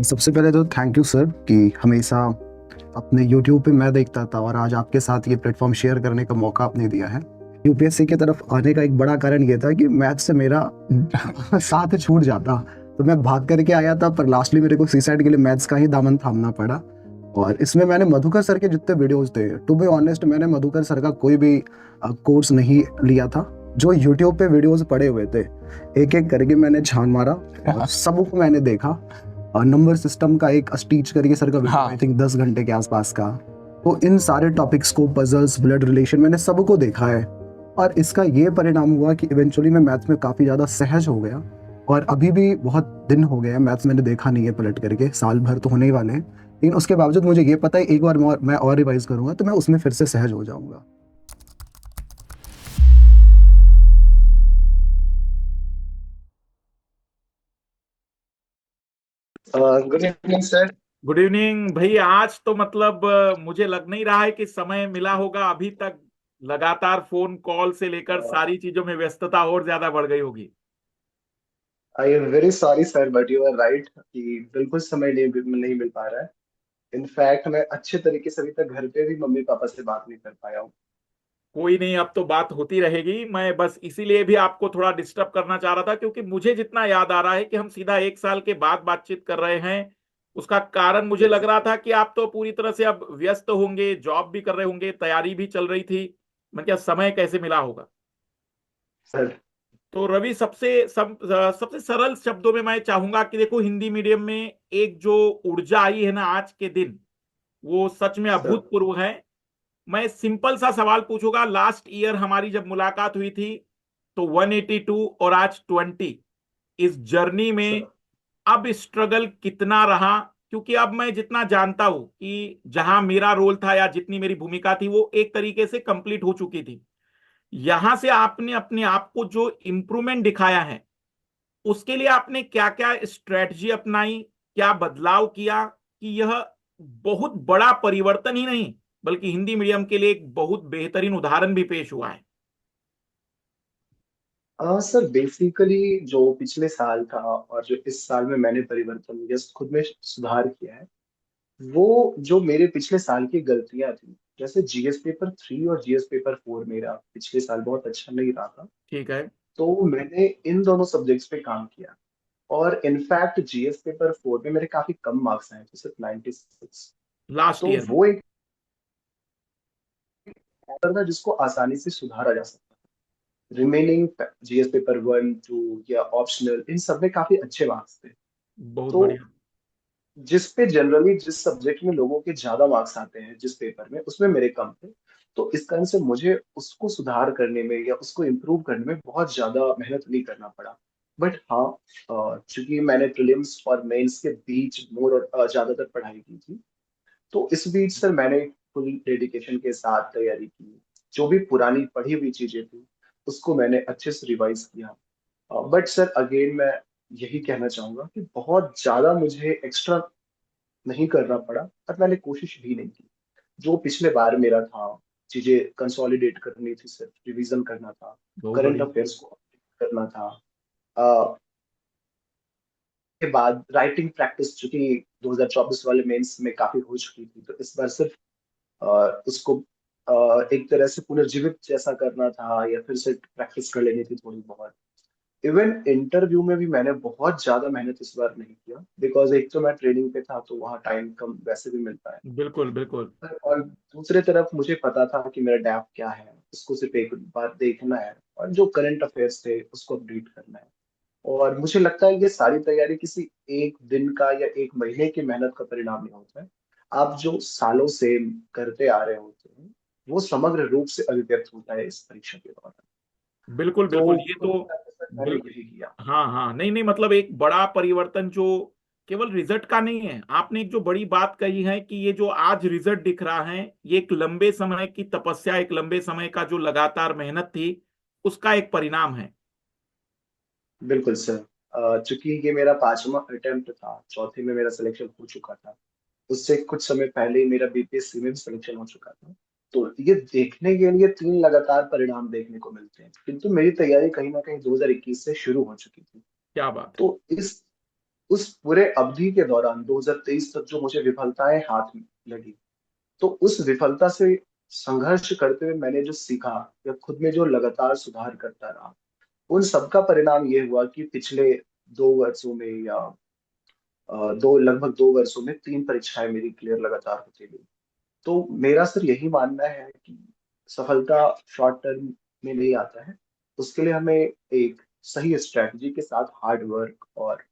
सबसे पहले तो थैंक यू सर कि हमेशा अपने यूट्यूब पे मैं देखता था और आज आपके साथ ये प्लेटफॉर्म शेयर करने का मौका आपने दिया है। यूपीएससी की तरफ आने का एक बड़ा कारण ये था कि मैथ से मेरा साथ छूट जाता, तो मैं भाग करके आया था, पर लास्टली मेरे को सीसाइड के लिए मैथ्स का ही दामन थामना पड़ा। और इसमें मैंने मधुकर सर के जितने वीडियोस थे, टू बी ऑनेस्ट मैंने मधुकर सर का कोई भी कोर्स नहीं लिया था। जो यूट्यूब पे वीडियोस पड़े हुए थे, एक एक करके मैंने छान मारा और सबको मैंने देखा। नंबर सिस्टम का एक स्टीच करके सर का वीडियो, आई थिंक 10 घंटे के आसपास का। तो इन सारे टॉपिक्स को, पजल्स, ब्लड रिलेशन, मैंने सबको देखा है। और इसका ये परिणाम हुआ कि इवेंचुअली मैं मैथ्स में काफ़ी ज़्यादा सहज हो गया। और अभी भी बहुत दिन हो गए हैं मैथ्स मैंने देखा नहीं है पलट करके, साल भर तो होने ही वाले हैं, लेकिन उसके बावजूद मुझे ये पता है एक बार मैं और रिवाइज करूंगा तो मैं उसमें फिर से सहज हो जाऊंगा। Good evening sir. Good evening भाई। आज तो मतलब मुझे लग नहीं रहा है कि समय मिला होगा अभी तक। लगातार फोन कॉल से लेकर सारी चीजों में व्यस्तता और ज्यादा बढ़ गई होगी। I am very sorry sir, but you are right कि बिल्कुल समय नहीं मिल पा रहा है। इनफैक्ट मैं अच्छे तरीके से अभी तक घर पे भी मम्मी पापा से बात नहीं कर पाया हूँ। कोई नहीं, अब तो बात होती रहेगी। मैं बस इसीलिए भी आपको थोड़ा डिस्टर्ब करना चाह रहा था, क्योंकि मुझे जितना याद आ रहा है कि हम सीधा एक साल के बाद बातचीत कर रहे हैं। उसका कारण मुझे लग रहा था कि आप तो पूरी तरह से अब व्यस्त होंगे, जॉब भी कर रहे होंगे, तैयारी भी चल रही थी। मैं क्या, समय कैसे मिला होगा। सर। तो रवि, सबसे सरल शब्दों में मैं चाहूंगा कि देखो, हिंदी मीडियम में एक जो ऊर्जा आई है ना आज के दिन, वो सच में सर। अभूतपूर्व है। मैं सिंपल सा सवाल पूछूंगा। लास्ट ईयर हमारी जब मुलाकात हुई थी तो 182 और आज 20, इस जर्नी में सर। अब स्ट्रगल कितना रहा? क्योंकि अब मैं जितना जानता हूं कि जहां मेरा रोल था या जितनी मेरी भूमिका थी वो एक तरीके से कंप्लीट हो चुकी थी। यहां से आपने अपने आप को जो इम्प्रूवमेंट दिखाया है, उसके लिए आपने क्या क्या स्ट्रेटजी अपनाई, क्या बदलाव किया कि यह बहुत बड़ा परिवर्तन ही नहीं बल्कि हिंदी मीडियम के लिए एक बहुत बेहतरीन उदाहरण भी पेश हुआ है। सर बेसिकली जो पिछले साल था और जो इस साल में मैंने परिवर्तन जस्ट खुद में सुधार किया है, वो जो मेरे पिछले साल की गलतियां थी, जैसे जीएस पेपर 3 और जीएस पेपर 4 मेरा पिछले साल बहुत अच्छा नहीं रहा था। ठीक है। तो मैंने इन दोनों सब्जेक्ट्स पे काम किया। और इनफैक्ट जीएस पेपर 4 में मेरे काफी कम मार्क्स आए थे, सिर्फ 96। लास्ट तो ईयर में। वो एक पैटर्न था जिसको आसानी से सुधारा जा सकता है। रिमेनिंग जीएस पेपर 1 2 या ऑप्शनल, इन सब में काफी अच्छे मार्क्स थे। बहुत तो बढ़िया। जिस पे जनरली जिस सब्जेक्ट में लोगों के ज्यादा मार्क्स आते हैं, जिस पेपर में, उसमें मेरे कम थे। तो इस कारण से मुझे उसको सुधार करने में या उसको इम्प्रूव करने में बहुत ज्यादा मेहनत नहीं करना पड़ा। बट हाँ, चूंकि मैंने प्रीलिम्स और मेंस के बीच मोर और ज्यादातर पढ़ाई की थी, तो इस बीच सर मैंने फुल डेडिकेशन के साथ तैयारी की। जो भी पुरानी पढ़ी हुई चीजें थी, उसको मैंने अच्छे से रिवाइज किया। बट सर अगेन मैं यही कहना चाहूंगा कि बहुत ज्यादा मुझे एक्स्ट्रा नहीं करना पड़ा, और मैंने कोशिश भी नहीं की। जो पिछले बार मेरा था, चीजें कंसोलिडेट करनी थी, सिर्फ रिवीजन करना था, बहुत करंट बढ़िया। अफेयर्स को update करना था। अ, के बाद राइटिंग प्रैक्टिस चूंकि 2024 वाले मेंस में काफी हो चुकी थी, तो इस बार सिर्फ उसको एक तरह से पुनर्जीवित जैसा करना था, या फिर से प्रैक्टिस कर लेनी थी थोड़ी बहुत। इवन इंटरव्यू में भी मैंने बहुत ज्यादा मेहनत इस बार नहीं किया, बिकॉज एक तो मैं ट्रेनिंग पे था, तो वहाँ टाइम कम वैसे भी मिलता है। बिल्कुल बिल्कुल। और दूसरे तरफ मुझे पता था कि मेरा डैप क्या है, उसको सिर्फ एक बार देखना है, और जो करंट अफेयर्स थे उसको अपडेट करना है। और मुझे लगता है ये सारी तैयारी किसी एक दिन का या एक महीने की मेहनत का परिणाम नहीं होता है। आप जो सालों से करते आ रहे होते हैं, वो समग्र रूप से अभिव्यक्त होता है इस परीक्षा के दौरान। बिल्कुल बिल्कुल, तो ये कुल तो मिलाकर सर मैंने बिल यही किया। हाँ हाँ, नहीं नहीं, मतलब एक बड़ा परिवर्तन जो केवल रिजल्ट का नहीं है। आपने एक जो बड़ी बात कही है कि ये जो आज रिजल्ट दिख रहा है, ये एक लंबे समय की तपस्या, एक लंबे समय का जो लगातार मेहनत थी, उसका एक परिणाम है। बिल्कुल सर। चूंकि ये मेरा 5वां अटेम्प्ट था, चौथे में मेरा सिलेक्शन हो चुका था। उससे कुछ समय पहले ही मेरा बीपीएससी में भी सिलेक्शन हो चुका था। तो ये देखने के लिए 3 लगातार परिणाम देखने को मिलते हैं, किंतु मेरी तैयारी कहीं ना कहीं 2021 से शुरू हो चुकी थी। क्या बात है। तो इस उस पूरे अवधि के दौरान 2023 तक जो मुझे विफलताएं हाथ में लगी, तो उस विफलता से संघर्ष करते हुए मैंने जो सीखा या खुद में जो लगातार सुधार करता रहा, उन सबका परिणाम ये हुआ कि पिछले 2 वर्षों में या लगभग 2 वर्षों में 3 परीक्षाएं मेरी क्लियर लगातार होती गई। तो मेरा सर यही मानना है कि सफलता शॉर्ट टर्म में नहीं आता है। उसके लिए हमें एक सही स्ट्रेटजी के साथ हार्ड वर्क और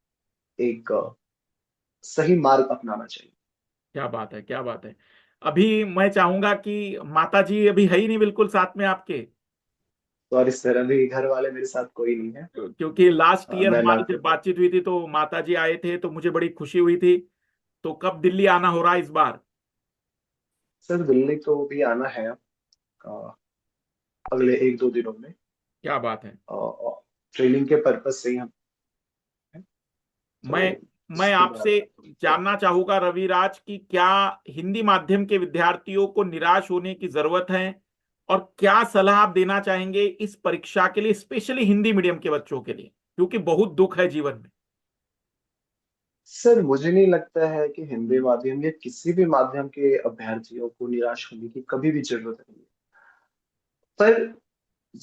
एक सही मार्ग अपनाना चाहिए। क्या बात है, क्या बात है। अभी मैं चाहूंगा कि माता जी अभी है ही नहीं बिल्कुल साथ में आपके। तो और इस तरह भी घर वाले मेरे साथ कोई नहीं है। क्योंकि लास्ट ईयर मैं ना हमारी जब खुद। बातचीत हुई थी तो माता जी आए थे तो मुझे बड़ी खुशी हुई थी। तो कब दिल्ली आना हो रहा है इस बार? सर दिल्ली तो भी आना है अगले 1-2 दिनों में। क्या बात है। ट्रेनिंग के पर्पज से ही हम हैं। तो मैं मैं इसके बाद आपसे जानना चाहूंगा रविराज कि क्या हिंदी माध्यम के विद्यार्थियों को निराश होने की जरूरत है, और क्या सलाह आप देना चाहेंगे इस परीक्षा के लिए, स्पेशली हिंदी मीडियम के बच्चों के लिए, क्योंकि बहुत दुख है जीवन में। सर मुझे नहीं लगता है कि हिंदी माध्यम या किसी भी माध्यम के अभ्यर्थियों को निराश होने की कभी भी जरूरत नहीं है। पर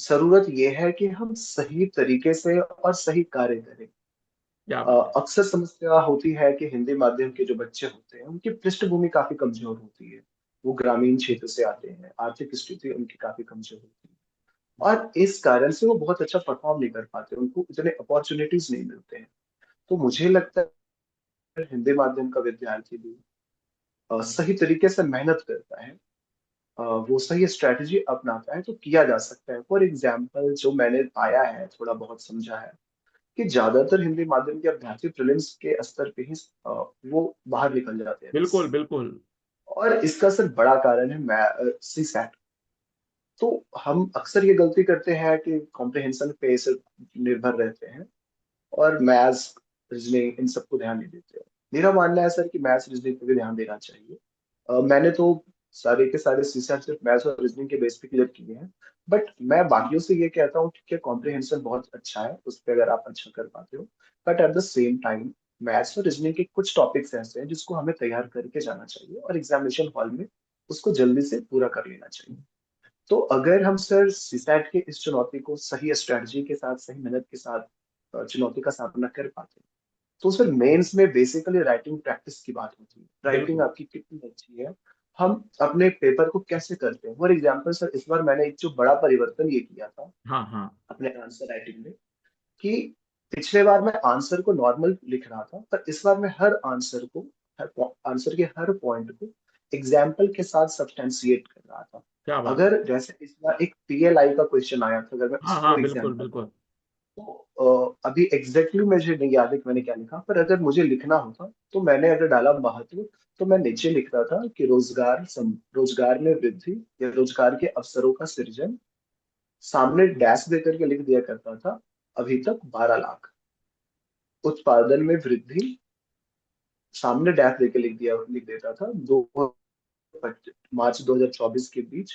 जरूरत यह है कि हम सही तरीके से और सही कार्य करें। क्या बात है। अक्सर समस्या होती है कि हिंदी माध्यम के जो बच्चे होते हैं उनकी पृष्ठभूमि काफी कमजोर होती है। वो ग्रामीण क्षेत्र से आते हैं, आर्थिक स्थिति उनकी काफी कमजोर होती है, और इस कारण से वो बहुत अच्छा परफॉर्म नहीं कर पाते, उनको इतने अपॉर्चुनिटीज नहीं मिलते हैं। तो मुझे लगता है हिंदी माध्यम का विद्यार्थी भी सही तरीके से मेहनत करता है, वो सही स्ट्रेटजी अपनाता है, तो किया जा सकता है। फॉर एग्जाम्पल जो मैंने पाया है, थोड़ा बहुत समझा है कि ज्यादातर हिंदी माध्यम के अभ्यर्थी प्रीलिम्स के स्तर पे ही वो बाहर निकल जाते हैं बस। बिल्कुल बिल्कुल। और इसका सर बड़ा कारण है सी सैट। तो हम अक्सर ये गलती करते हैं कि कॉम्प्रिहेंशन पे सिर्फ निर्भर रहते हैं और मैथ्स, रीजनिंग इन सबको ध्यान नहीं देते हैं। मेरा मानना है सर कि मैथ्स रीजनिंग पे भी ध्यान देना चाहिए। मैंने तो सारे के सारे सीसैट सिर्फ मैथ्स और रीजनिंग के बेस पे क्लियर किए हैं। बट मैं बाकियों से ये कहता हूँ कि कॉम्प्रिहेंशन बहुत अच्छा है, उस पर अगर आप अच्छा कर पाते हो, but at the same time maths और रीजनिंग के कुछ टॉपिक्स ऐसे हैं जिसको हमें तैयार करके जाना चाहिए और एग्जामिनेशन हॉल में उसको जल्दी से पूरा कर लेना चाहिए। तो अगर हम सर सीसैट के इस चुनौती को सही स्ट्रेटजी के साथ, सही मेहनत के साथ चुनौती का सामना कर पाते हैं, तो सर मेंस में बेसिकली राइटिंग प्रैक्टिस की बात होती है। राइटिंग बिल्कुल। आपकी कितनी अच्छी है, हम अपने पेपर को कैसे करते हैं। फॉर एग्जाम्पल सर इस बार मैंने एक जो बड़ा परिवर्तन ये किया था हाँ हाँ। अपने आंसर राइटिंग में, कि पिछले बार मैं आंसर को नॉर्मल लिख रहा था, पर इस बार मैं हर आंसर को, हर आंसर के हर पॉइंट को एग्जाम्पल के साथ सब्सटेंशिएट कर रहा था। क्या बात है। अगर जैसे इस बार एक पीएलआई का क्वेश्चन आया था, अगर मैं हाँ उसको हाँ बिल्कुल एग्जाम्पल, बिल्कुल। तो अभी एग्जैक्टली मुझे नहीं याद है कि मैंने क्या लिखा, पर अगर मुझे लिखना होता तो मैंने अगर डाला महत्व, तो मैं नीचे लिख रहा था कि रोजगार में वृद्धि या रोजगार के अवसरों का सृजन, सामने डैश दे करके लिख दिया करता था अभी तक 12 लाख। उत्पादन में वृद्धि, सामने डैश देकर लिख देता था दो मार्च 2024 के बीच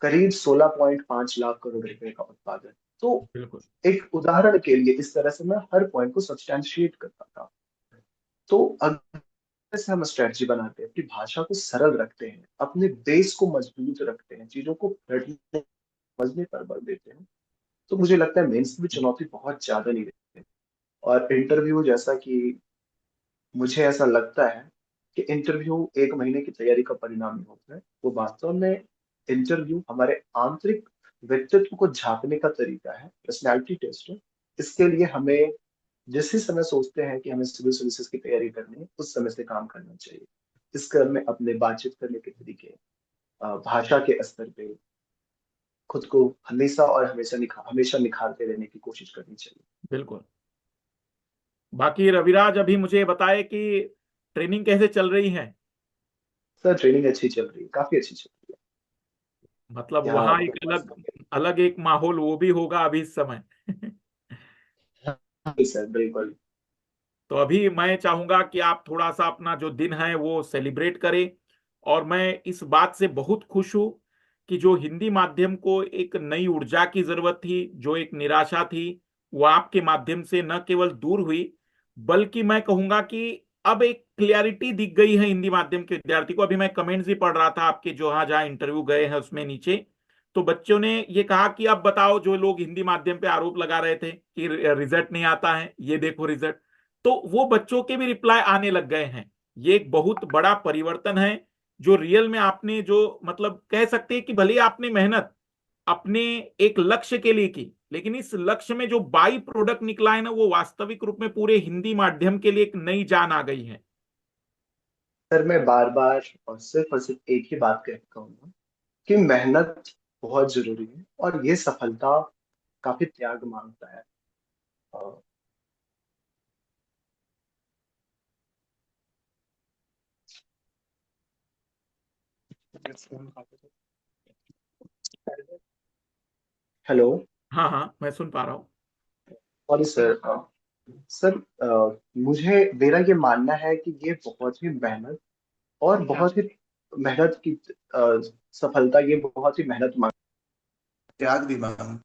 करीब 16.5 लाख करोड़ रुपए का उत्पादन। तो बिल्कुल एक उदाहरण के लिए इस तरह से मैं हर पॉइंट को सब्सटैंशिएट करता था। तो अगर से हम स्ट्रेटजी बनाते हैं, अपनी भाषा को सरल रखते हैं, अपने बेस को मजबूत रखते हैं, चीजों को पढ़ने समझने पर बल देते हैं, तो मुझे लगता है मेंस में चुनौती बहुत ज्यादा नहीं रहती है। और इंटरव्यू, जैसा कि मुझे ऐसा लगता है कि इंटरव्यू 1 महीने की तैयारी का परिणाम नहीं होता है, वो वास्तव में इंटरव्यू हमारे आंतरिक व्यक्तित्व को झांकने का तरीका है, पर्सनैलिटी टेस्ट है। इसके लिए हमें जिस ही समय सोचते हैं कि हमें सिविल सर्विसेज की तैयारी करनी है, उस समय से काम करना चाहिए। इस क्रम में अपने बातचीत करने के तरीके, भाषा के स्तर पे खुद को हमेशा और हमेशा निखारते रहने की कोशिश करनी चाहिए। बिल्कुल। बाकी रविराज अभी मुझे बताए कि ट्रेनिंग कैसे चल रही है। सर ट्रेनिंग अच्छी चल रही है, काफी अच्छी चल रही मतलब है। यहाँ वहां एक बहुत अलग सारे। अलग एक माहौल वो भी होगा अभी इस समय। हाँ सर बिल्कुल। तो अभी मैं चाहूंगा कि आप थोड़ा सा अपना जो दिन है वो सेलिब्रेट करें। और मैं इस बात से बहुत खुश हूं कि जो हिंदी माध्यम को एक नई ऊर्जा की जरूरत थी, जो एक निराशा थी, वो आपके माध्यम से न केवल दूर हुई, बल्कि मैं कहूंगा कि अब एक क्लियरिटी दिख गई है हिंदी माध्यम के विद्यार्थी को। अभी मैं कमेंट्स भी पढ़ रहा था आपके, जो जहाँ इंटरव्यू गए हैं उसमें नीचे, तो बच्चों ने ये कहा कि अब बताओ, जो लोग हिंदी माध्यम पे आरोप लगा रहे थे कि रिजल्ट नहीं आता है, ये देखो रिजल्ट, तो वो बच्चों के भी रिप्लाई आने लग गए हैं। ये एक बहुत बड़ा परिवर्तन है, जो रियल में आपने जो मतलब कह सकते हैं कि भले ही आपने मेहनत अपने एक लक्ष्य के लिए की, लेकिन इस लक्ष्य में जो बाई प्रोडक्ट निकला है ना, वो वास्तविक रूप में पूरे हिंदी माध्यम के लिए एक नई जान आ गई है। सर मैं बार बार और सिर्फ एक ही बात कहूंगा कि मेहनत बहुत जरूरी है, और ये सफलता काफी त्याग मांगता है। अ, हेलो। हाँ हाँ, मैं सुन पा रहा हूँ। Sorry sir. सर, मुझे मेरा ये मानना है कि ये बहुत ही मेहनत और बहुत ही मेहनत की सफलता, ये बहुत ही मेहनत मांग, त्याग भी मांग,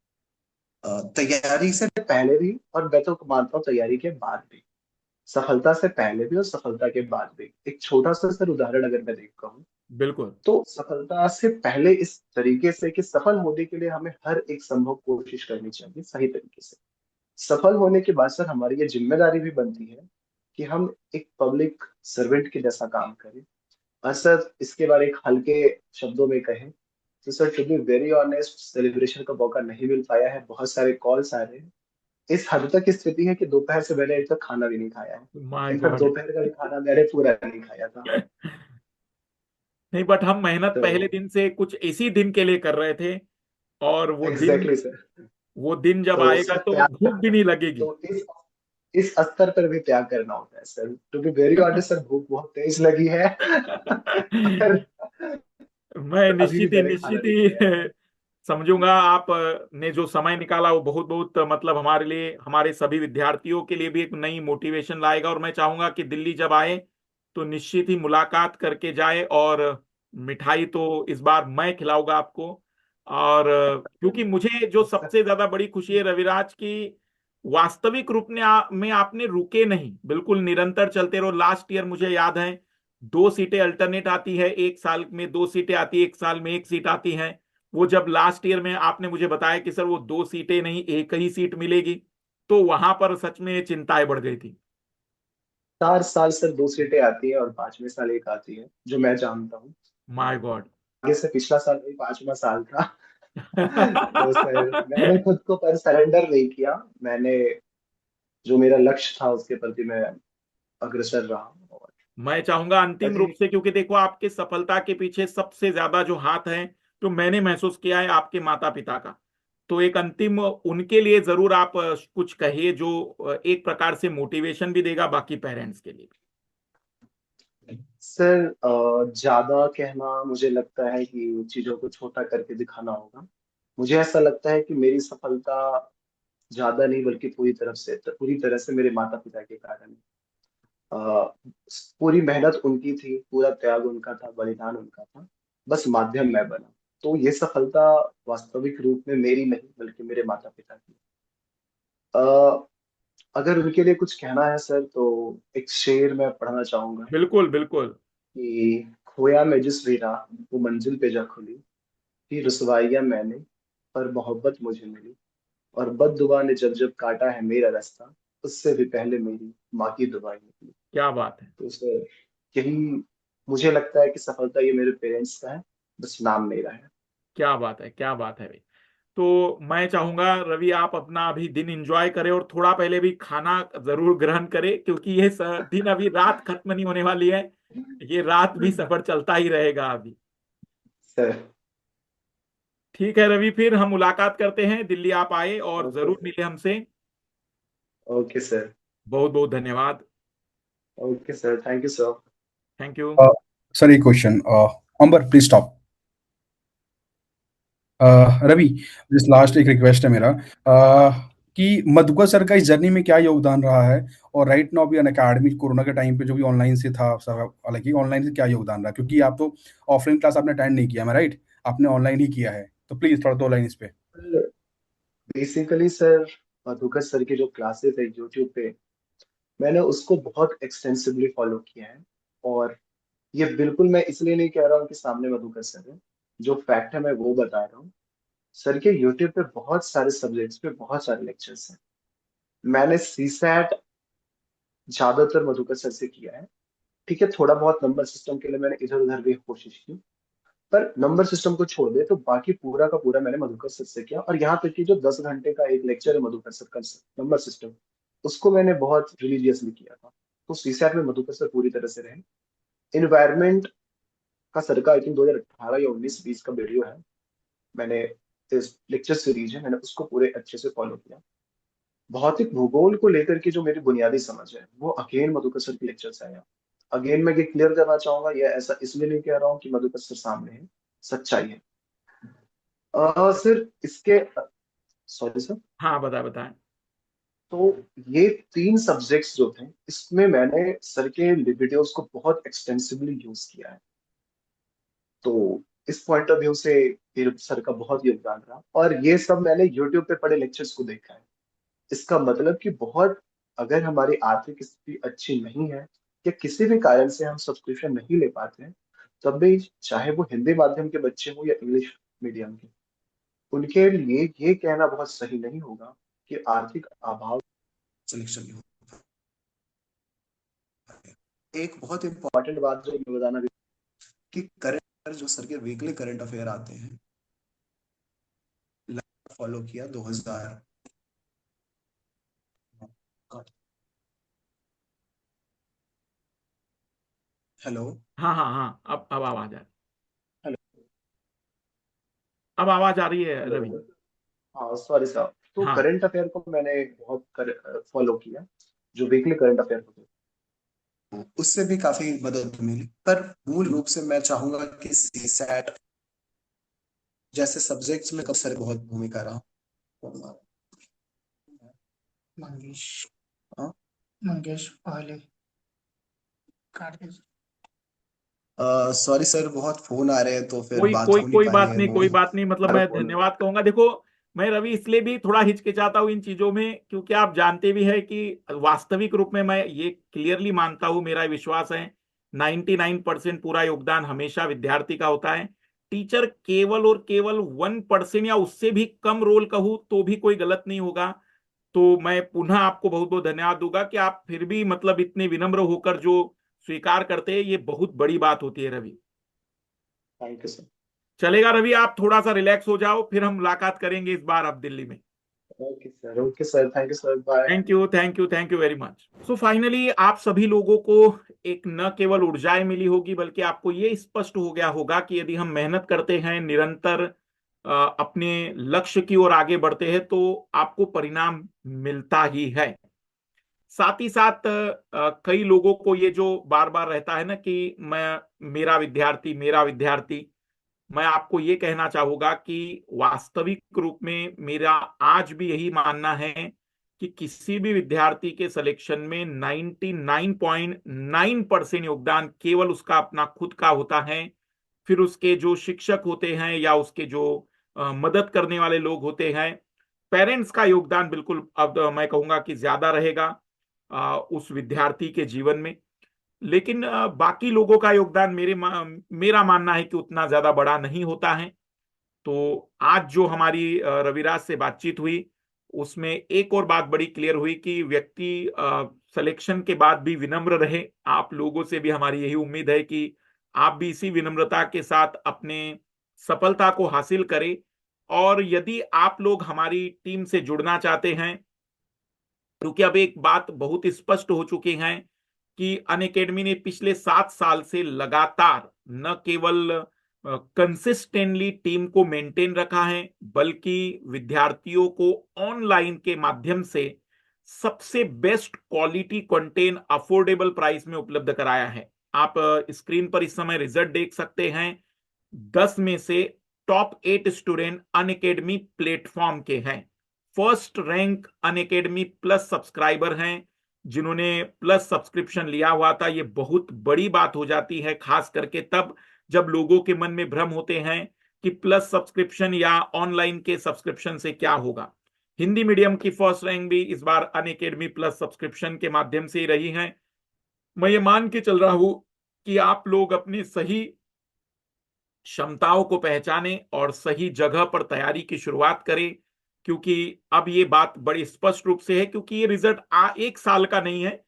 तैयारी से पहले भी, और मैं तो मानता हूँ तैयारी के बाद भी। सफलता से पहले भी और सफलता के बाद भी। एक छोटा सा सर उदाहरण अगर मैं देखता हूँ, बिल्कुल। तो सफलता से पहले इस तरीके से कि सफल होने के लिए हमें हर एक संभव कोशिश करनी चाहिए सही तरीके से। सफल होने के बाद सर हमारी ये जिम्मेदारी भी बनती है कि हम एक पब्लिक सर्वेंट के जैसा काम करें। और सर इसके बारे एक हल्के शब्दों में कहें तो sir, to be very honest, celebration का मौका नहीं मिल पाया है, बहुत सारे कॉल्स आ रहे हैं। इस हद तक की स्थिति है कि दोपहर से मैंने अभी तक खाना भी नहीं खाया है। My in fact God. दोपहर का भी खाना मैंने पूरा नहीं खाया था। नहीं, बट हम मेहनत तो पहले दिन से कुछ इसी दिन के लिए कर रहे थे, और वो दिन, एग्जैक्टली सर। वो दिन जब तो आएगा सर तो त्याग, भूख भी नहीं लगेगी। तो इस स्तर पर भी त्याग करना होता है sir. To be very honest sir, भूख बहुत तेज लगी है। पर मैं अभी भी मैंने खाना निश्चित नहीं खाया ही समझूंगा आप ने जो समय निकाला वो बहुत बहुत मतलब हमारे लिए, हमारे सभी विद्यार्थियों के लिए भी एक नई मोटिवेशन लाएगा। और मैं चाहूंगा कि दिल्ली जब आए तो निश्चित ही मुलाकात करके जाए, और मिठाई तो इस बार मैं खिलाऊंगा आपको। और क्योंकि मुझे जो है। सबसे ज्यादा बड़ी खुशी है रविराज की, वास्तविक रूप में में आपने रुके नहीं, बिल्कुल निरंतर चलते रहो। लास्ट ईयर मुझे याद है, 2 सीटें अल्टरनेट आती है, एक साल में 2 सीटें आती है, एक साल में एक सीट आती है। वो जब लास्ट ईयर में आपने मुझे बताया कि सर वो 2 सीटें नहीं, एक ही सीट मिलेगी, तो वहां पर सच में चिंताएं बढ़ गई थी। 4 साल सर 2 सीटें आती है और 5वें साल एक आती है, जो मैं जानता हूँ। My God. आगे से पिछला साल वही 5वां साल था। तो सर मैंने खुद को पर सरेंडर नहीं किया। मैंने जो मेरा लक्ष्य था उसके प्रति मैं अग्रसर रहा। और मैं चाहूंगा अंतिम रूप अभी से, क्योंकि देखो आपके सफलता के पीछे सबसे ज्यादा जो हाथ है, तो मैंने महसूस किया है आपके माता पिता का। तो एक अंतिम उनके लिए जरूर आप कुछ कहिए, जो एक प्रकार से मोटिवेशन भी देगा बाकी पेरेंट्स के लिए। सर, ज्यादा कहना मुझे लगता है कि चीजों को छोटा करके दिखाना होगा। मुझे ऐसा लगता है कि मेरी सफलता ज्यादा नहीं बल्कि पूरी तरह से मेरे माता पिता के कारण है। अ, पूरी मेहनत उनकी थी, पूरा त्याग उनका था, बलिदान उनका था। बस माध्यम मैं बना। तो ये सफलता वास्तविक रूप में मेरी नहीं बल्कि मेरे माता पिता की। अ, अगर उनके लिए कुछ कहना है सर, तो एक शेर मैं पढ़ना चाहूंगा बिल्कुल बिल्कुल। कि खोया मैं जिस भी राह, वो मंजिल पे जा खुली, थी रुसवाइयां मैंने पर मोहब्बत मुझे मिली, और बद्दुआ ने जब जब काटा है मेरा रास्ता, उससे भी पहले मेरी माँ की दुआएं निकली। क्या बात है। तो सर यही मुझे लगता है कि सफलता ये मेरे पेरेंट्स का है, बस नाम मेरा है। क्या बात है, क्या बात है भाई। तो मैं चाहूंगा रवि, आप अपना अभी दिन एंजॉय करें, और थोड़ा पहले भी खाना जरूर ग्रहण करें, क्योंकि ये दिन, अभी रात खत्म नहीं होने वाली है, ये रात भी सफर चलता ही रहेगा अभी। सर। ठीक है रवि, फिर हम मुलाकात करते हैं, दिल्ली आप आए और ओके जरूर सर। मिले हमसे। Okay sir. बहुत बहुत धन्यवाद। Okay sir, thank you sir. Thank you. Sir एक question, Ambar please stop. Ravi, जिस लास्ट एक रिक्वेस्ट है मेरा, कि मधुकर सर का इस जर्नी में क्या योगदान रहा है, और राइट नाउ भी अन अकेडमी कोरोना के टाइम पे जो भी ऑनलाइन से था सब, हालांकि ऑनलाइन से क्या योगदान रहा, क्योंकि आप तो ऑफलाइन क्लास आपने अटेंड नहीं किया, मैं राइट, आपने ऑनलाइन ही किया है, तो प्लीज थोड़ा 2 लाइन इस पे। बेसिकली सर, मधुकर सर की जो क्लासेस है यूट्यूब पे, मैंने उसको बहुत एक्सटेंसिवली फॉलो किया है। और ये बिल्कुल मैं इसलिए नहीं कह रहा हूँ कि सामने मधुकर सर है, जो फैक्ट है मैं वो बता रहा हूँ। सर के यूट्यूब पे बहुत सारे सब्जेक्ट्स पे बहुत सारे लेक्चर्स हैं। मैंने सीसैट ज्यादातर मधुकर सर से किया है। ठीक है, थोड़ा बहुत नंबर सिस्टम के लिए मैंने इधर उधर भी कोशिश की, पर नंबर सिस्टम को छोड़ दे तो बाकी पूरा का पूरा मैंने मधुकर सर से किया। और यहाँ तक कि जो 10 घंटे का एक लेक्चर है मधुकर सर का नंबर सिस्टम, उसको मैंने बहुत रिलीजियसली किया था। तो सीसैट में मधुकर सर पूरी तरह से रहे। इन्वायरमेंट का सर का आई थिंक 2018 या 19-20 का वीडियो है, मैंने इस लेक्चर सीरीज है, मैंने उसको पूरे अच्छे से फॉलो किया। भौतिक भूगोल को लेकर के जो मेरी बुनियादी समझ है वो अगेन मधुकर सर के लेक्चर से आया। अगेन मैं ये क्लियर करना चाहूंगा, ये ऐसा इसलिए नहीं कह रहा हूँ कि मधुकर सर सामने है, सच्चाई है। सर इसके, सॉरी सर। हाँ बताएं बताएं। तो ये 3 सब्जेक्ट्स जो थे, इसमें मैंने सर के वीडियोस को बहुत एक्सटेंसिवली यूज किया है। तो इस पॉइंट ऑफ व्यू से फिर सर का बहुत योगदान रहा। और ये सब मैंने यूट्यूब पे पढ़े लेक्चर्स को देखा है। इसका मतलब कि बहुत, अगर हमारी आर्थिक स्थिति अच्छी नहीं है या किसी भी कारण से हम सब्सक्रिप्शन नहीं ले पाते हैं, तब भी चाहे वो हिंदी माध्यम के बच्चे हो या इंग्लिश मीडियम के, उनके लिए ये कहना बहुत सही नहीं होगा कि आर्थिक अभाव सिलेक्शन नहीं होता है। एक बहुत इंपॉर्टेंट बात जो मैं बताना कि करंट जो सर के वीकली करंट अफेयर आते हैं, फॉलो किया 2000। हेलो। हाँ हाँ हाँ, अब आवाज आ रही, हेलो। अब आवाज आ रही है रवि। हेलो। हाँ सॉरी साहब। तो हाँ करंट अफेयर को मैंने बहुत फॉलो किया, जो वीकली करंट अफेयर होते हैं, उससे भी काफी मदद मिली। पर मूल रूप से मैं चाहूंगा कि सीसैट जैसे सब्जेक्ट्स में कब सर बहुत भूमिका रहा। मंगेश, हाँ मंगेश पहले काट दे। सॉरी सर, बहुत फोन आ रहे हैं तो फिर कोई बात कोई हो नहीं कोई पा रही बात है नहीं, वो। कोई बात नहीं, मतलब हर मैं फोन। धन्यवाद कहूंगा। देखो, मैं रवि इसलिए भी थोड़ा हिचकिचाता हूँ इन चीजों में, क्योंकि आप जानते भी है कि वास्तविक रूप में मैं ये क्लियरली मानता हूँ, मेरा विश्वास है 99% पूरा योगदान हमेशा विद्यार्थी का होता है। टीचर केवल और केवल 1% या उससे भी कम रोल कहूँ तो भी कोई गलत नहीं होगा। तो मैं पुनः आपको बहुत बहुत धन्यवाद दूंगा कि आप फिर भी मतलब इतने विनम्र होकर जो स्वीकार करते हैं, ये बहुत बड़ी बात होती है रवि। Thank you sir. चलेगा रवि, आप थोड़ा सा रिलैक्स हो जाओ, फिर हम मुलाकात करेंगे इस बार अब दिल्ली में। Okay sir, thank you sir, bye. Thank you thank you thank you very much. So finally आप सभी लोगों को एक न केवल ऊर्जाएं मिली होगी, बल्कि आपको ये स्पष्ट हो गया होगा कि यदि हम मेहनत करते हैं, निरंतर अपने लक्ष्य की ओर आगे बढ़ते हैं, तो आपको परिणाम मिलता ही है। साथ ही साथ कई लोगों को ये जो बार बार रहता है ना कि मैं, मेरा विद्यार्थी, मैं आपको ये कहना चाहूंगा कि वास्तविक रूप में मेरा आज भी यही मानना है कि किसी भी विद्यार्थी के सिलेक्शन में 99.9% योगदान केवल उसका अपना खुद का होता है। फिर उसके जो शिक्षक होते हैं या उसके जो मदद करने वाले लोग होते हैं, पेरेंट्स का योगदान बिल्कुल अब मैं कहूंगा कि ज्यादा रहेगा उस विद्यार्थी के जीवन में। लेकिन बाकी लोगों का योगदान मेरा मानना है कि उतना ज्यादा बड़ा नहीं होता है। तो आज जो हमारी रविराज से बातचीत हुई, उसमें एक और बात बड़ी क्लियर हुई कि व्यक्ति सिलेक्शन के बाद भी विनम्र रहे। आप लोगों से भी हमारी यही उम्मीद है कि आप भी इसी विनम्रता के साथ अपने सफलता को हासिल करें। और यदि आप लोग हमारी टीम से जुड़ना चाहते हैं, क्योंकि अब एक बात बहुत स्पष्ट हो चुकी है कि अनअकैडमी ने पिछले 7 साल से लगातार न केवल कंसिस्टेंटली टीम को मेंटेन रखा है, बल्कि विद्यार्थियों को ऑनलाइन के माध्यम से सबसे best quality content affordable price में उपलब्ध कराया है। आप स्क्रीन पर इस समय रिजल्ट देख सकते हैं। 10 में से टॉप 8 स्टूडेंट अनअकैडमी प्लेटफॉर्म के हैं। First rank Unacademy plus subscriber हैं, जिन्होंने प्लस सब्सक्रिप्शन लिया हुआ था। ये बहुत बड़ी बात हो जाती है, खास करके तब जब लोगों के मन में भ्रम होते हैं कि प्लस सब्सक्रिप्शन या ऑनलाइन के सब्सक्रिप्शन से क्या होगा। हिंदी मीडियम की फर्स्ट रैंक भी इस बार अनअकैडमी प्लस सब्सक्रिप्शन के माध्यम से ही रही है। मैं ये मान के चल रहा हूं कि आप लोग अपनी सही क्षमताओं को पहचानें और सही जगह पर तैयारी की शुरुआत करें, क्योंकि अब ये बात बड़ी स्पष्ट रूप से है, क्योंकि ये रिजल्ट एक साल का नहीं है।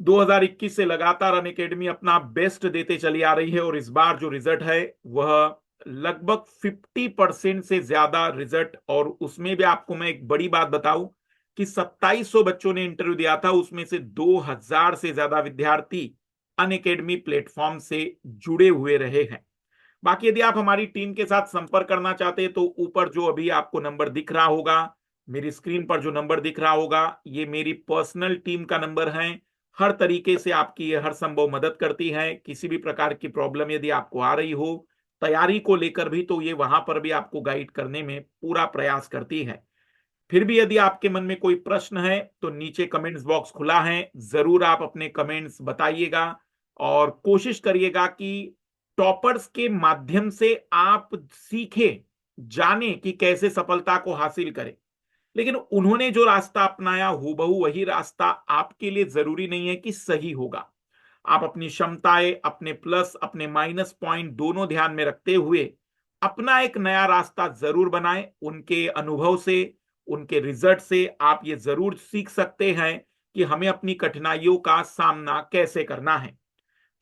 2021 से लगातार अनअकैडमी अपना बेस्ट देते चली आ रही है और इस बार जो रिजल्ट है वह लगभग 50% से ज्यादा रिजल्ट, और उसमें भी आपको मैं एक बड़ी बात बताऊं कि 2700 बच्चों ने इंटरव्यू दिया था, उसमें से 2000 से ज्यादा विद्यार्थी अनअकैडमी प्लेटफॉर्म से जुड़े हुए रहे हैं। बाकी यदि आप हमारी टीम के साथ संपर्क करना चाहते हैं तो ऊपर जो अभी आपको नंबर दिख रहा होगा, मेरी स्क्रीन पर जो नंबर दिख रहा होगा, ये मेरी पर्सनल टीम का नंबर है। हर तरीके से आपकी ये हर संभव मदद करती है। किसी भी प्रकार की प्रॉब्लम यदि आपको आ रही हो तैयारी को लेकर भी, तो ये वहां पर भी आपको गाइड करने में पूरा प्रयास करती है। फिर भी यदि आपके मन में कोई प्रश्न है तो नीचे कमेंट्स बॉक्स खुला है, जरूर आप अपने कमेंट्स बताइएगा और कोशिश करिएगा कि टॉपर्स के माध्यम से आप सीखे जाने कि कैसे सफलता को हासिल करें। लेकिन उन्होंने जो रास्ता अपनाया हूबहू वही रास्ता आपके लिए जरूरी नहीं है कि सही होगा। आप अपनी क्षमताएं, अपने प्लस अपने माइनस पॉइंट दोनों ध्यान में रखते हुए अपना एक नया रास्ता जरूर बनाएं। उनके अनुभव से, उनके रिजल्ट से आप ये जरूर सीख सकते हैं कि हमें अपनी कठिनाइयों का सामना कैसे करना है।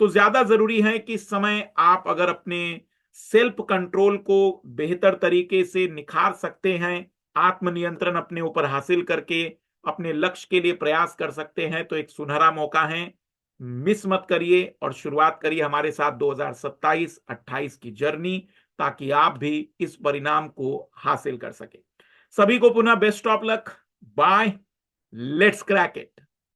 तो ज्यादा जरूरी है कि इस समय आप अगर अपने सेल्फ कंट्रोल को बेहतर तरीके से निखार सकते हैं, आत्मनियंत्रण अपने ऊपर हासिल करके अपने लक्ष्य के लिए प्रयास कर सकते हैं, तो एक सुनहरा मौका है। मिस मत करिए और शुरुआत करिए हमारे साथ 2027-28 की जर्नी, ताकि आप भी इस परिणाम को हासिल कर सके। सभी को पुनः best of luck. Bye. Let's crack it.